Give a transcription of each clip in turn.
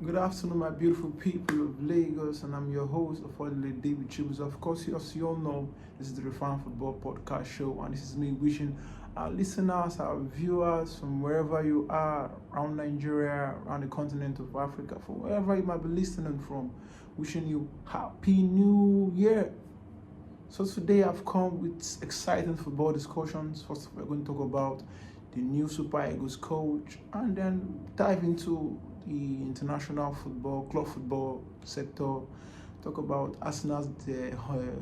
Good afternoon, my beautiful people of Lagos, and I'm your host, affordably David Chibus. Of course, as you all know, this is the Refined Football Podcast Show, and this is me wishing our listeners, our viewers from wherever you are around Nigeria, around the continent of Africa, from wherever you might be listening from, wishing you Happy New Year. So today I've come with exciting football discussions. First, we're going to talk about the new Super Eagles coach, and then dive into the international football, club football sector. Talk about Arsenal's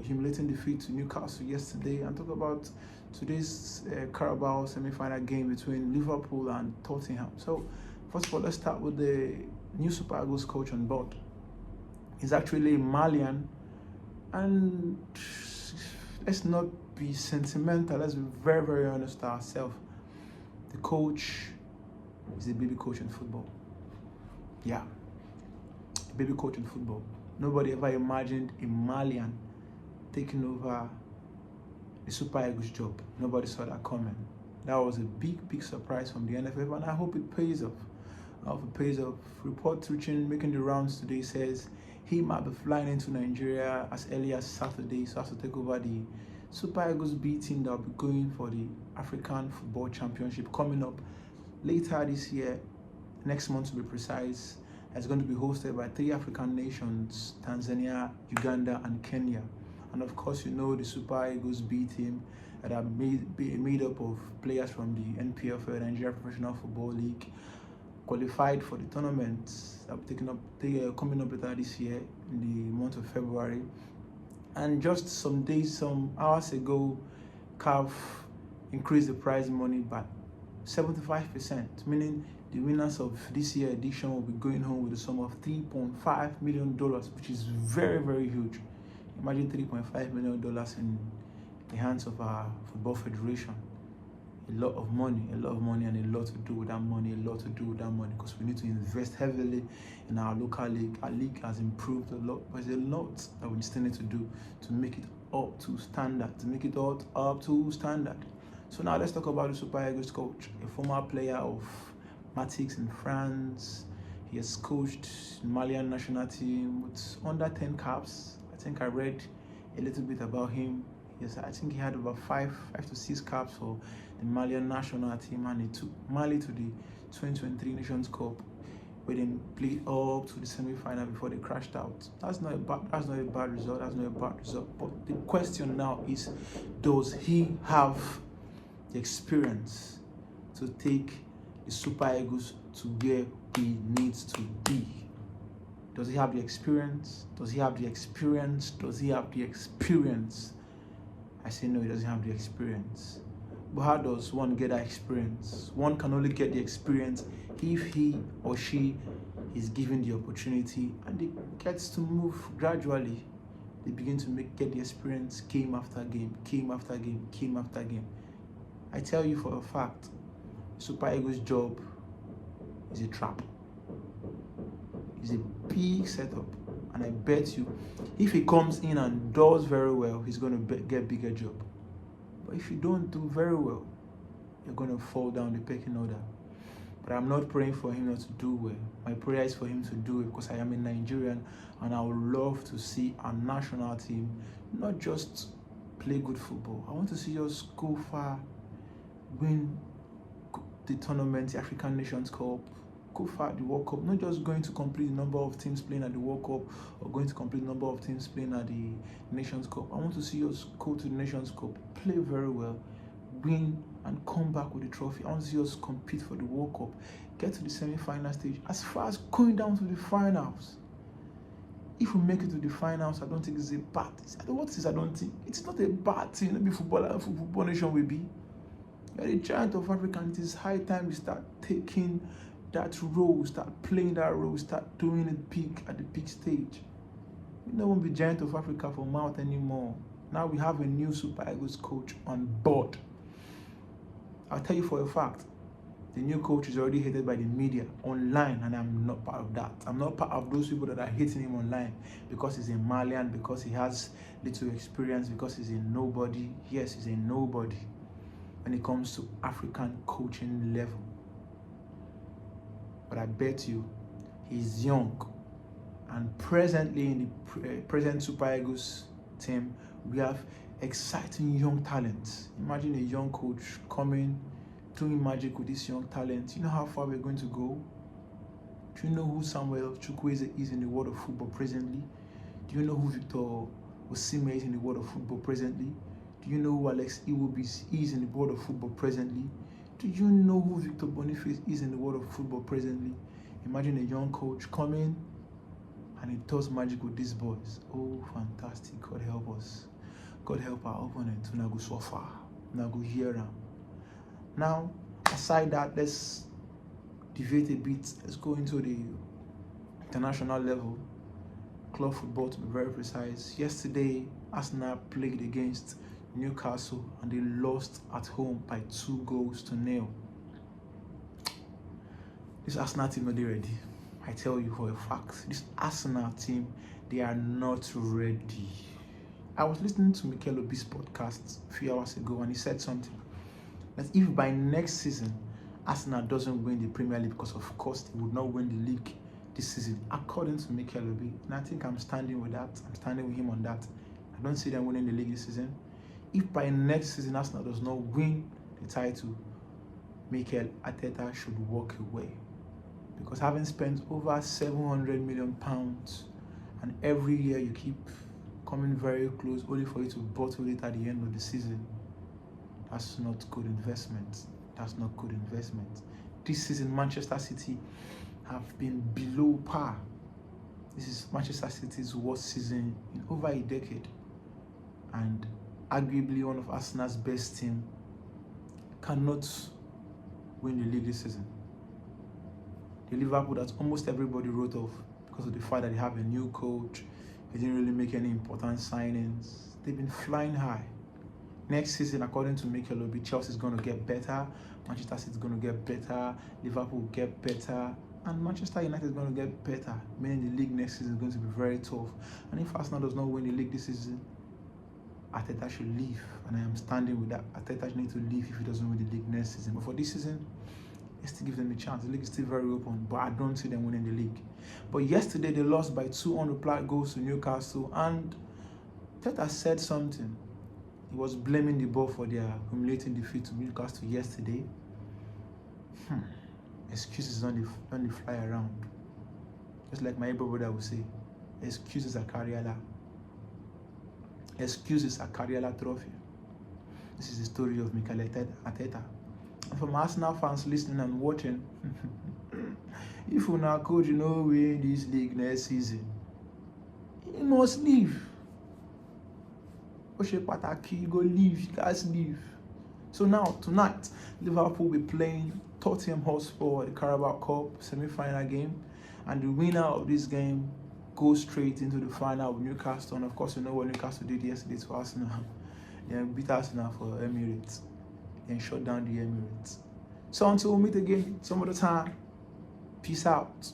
humiliating defeat to Newcastle yesterday, and talk about today's Carabao semi-final game between Liverpool and Tottenham. So, first of all, let's start with the new Super Eagles coach on board. He's actually a Malian, and let's not be sentimental. Let's be very, very honest to ourselves. The coach is a baby coach in football. Yeah, a baby coach in football. Nobody ever imagined a Malian taking over the Super Eagles job. Nobody saw that coming. That was a big, big surprise from the NFF, and I hope it pays off. I hope it pays off. Reports making the rounds today says he might be flying into Nigeria as early as Saturday, so as to take over the Super Eagles B team that will be going for the African Football Championship coming up later this year, next month to be precise. It's going to be hosted by 3 African nations: Tanzania, Uganda, and Kenya. And of course, you know the Super Eagles B team that are made up of players from the NPFL, Nigeria Professional Football League, qualified for the tournament that will be coming up later this year in the month of February. And just some hours ago, CAF increased the prize money by 75%, meaning the winners of this year's edition will be going home with a sum of $3.5 million, which is very, very huge. Imagine $3.5 million in the hands of our football federation. A lot of money, and a lot to do with that money, because we need to invest heavily in our local league. Our league has improved a lot, but there's a lot that we still need to do to make it up to standard, So now let's talk about the Super Eagles coach, a former player of Matix in France. He has coached the Malian national team with under 10 caps. I think I read a little bit about him. Yes, I think he had about 5 to 6 caps for the Malian national team, and he took Mali to the 2023 Nations Cup, where they played up to the semi-final before they crashed out. That's not a bad result. But the question now is, does he have the experience to take the Super Eagles to where he needs to be? Does he have the experience? I say no, he doesn't have the experience. But how does one get that experience? One can only get the experience if he or she is given the opportunity and they gets to move gradually. They begin to get the experience game after game. I tell you for a fact, Super Eagles' job is a trap. It's a big setup, and I bet you, if he comes in and does very well, he's going to get a bigger job. But if you don't do very well, you're going to fall down the pecking order. But I'm not praying for him not to do well. My prayer is for him to do it, because I am a Nigerian, and I would love to see our national team not just play good football. I want to see us go far, win the tournament, the African Nations Cup, go far at the World Cup, not just going to complete the number of teams playing at the World Cup or going to complete the number of teams playing at the Nations Cup. I want to see us go to the Nations Cup, play very well, win, and come back with the trophy. I want to see us compete for the World Cup, get to the semi-final stage, as far as going down to the finals. If we make it to the finals, I don't think it's a bad thing. I don't think it's not a bad thing. Maybe football nation will be. You're the giant of Africa, and it is high time we start taking that role, start playing that role, start doing it big at the big stage. We don't want to be giant of Africa for mouth anymore. Now we have a new Super Eagles coach on board. I'll tell you for a fact, the new coach is already hated by the media online, and I'm not part of that. I'm not part of those people that are hating him online because he's a Malian, because he has little experience, because he's a nobody. Yes, he's a nobody when it comes to African coaching level. But I bet you, He's young, and presently in the present Super Eagles team, we have exciting young talents. Imagine a young coach coming, doing magic with this young talent. You know how far we're going to go? Do you know who Samuel Chukwueze is in the world of football presently? Do you know who Victor Osimhen is in the world of football presently? Do you know who Alex Iwobi is in the world of football presently? Do you know who Victor Boniface is in the world of football presently? Imagine a young coach coming and he does magic with these boys. Oh, fantastic. God help us. God help our opponent to not go so far, not go here. Now, aside that, let's deviate a bit. Let's go into the international level. Club football, to be very precise. Yesterday, Arsenal played against Newcastle and they lost at home by 2-0. This Arsenal team not ready. I tell you for a fact, this Arsenal team, they are not ready. I was listening to Mikel Obi's podcast a few hours ago and he said something that if by next season Arsenal doesn't win the Premier League, because of course they would not win the league this season, according to Mikel Obi, and I think I'm standing with that. I'm standing with him on that. I don't see them winning the league this season. If by next season Arsenal does not win the title, Mikel Arteta should walk away, because having spent over 700 million pounds and every year you keep coming very close only for you to bottle it at the end of the season, that's not good investment. That's not good investment. This season, Manchester City have been below par. This is Manchester City's worst season in over a decade, and arguably one of Arsenal's best team cannot win the league this season. The Liverpool that almost everybody wrote off because of the fact that they have a new coach, they didn't really make any important signings. They've been flying high. Next season, according to Mikel Obi, Chelsea is going to get better, Manchester City is going to get better, Liverpool will get better, and Manchester United is going to get better, meaning the league next season is going to be very tough. And if Arsenal does not win the league this season, Arteta should leave, and I am standing with that. Arteta should need to leave if he doesn't win the league next season. But for this season, let's still give them a chance. The league is still very open, but I don't see them winning the league. But yesterday, they lost by 2 unreplied goals to Newcastle, and Arteta said something. He was blaming the ball for their humiliating defeat to Newcastle yesterday. Excuses on the fly around. Just like my Igbo brother would say, excuses are Kariala. Excuses are Kariala trophy. This is the story of Mikel Arteta. And for my Arsenal fans listening and watching, if you now coach win this league next season, he must leave. You go leave, you guys leave. So now, tonight, Liverpool will be playing Tottenham Hotspur at the Carabao Cup semi-final game, and the winner of this game goes straight into the final with Newcastle. And of course, you know what Newcastle did yesterday to Arsenal. They beat Arsenal for Emirates and shut down the Emirates. So until we meet again some other time, peace out.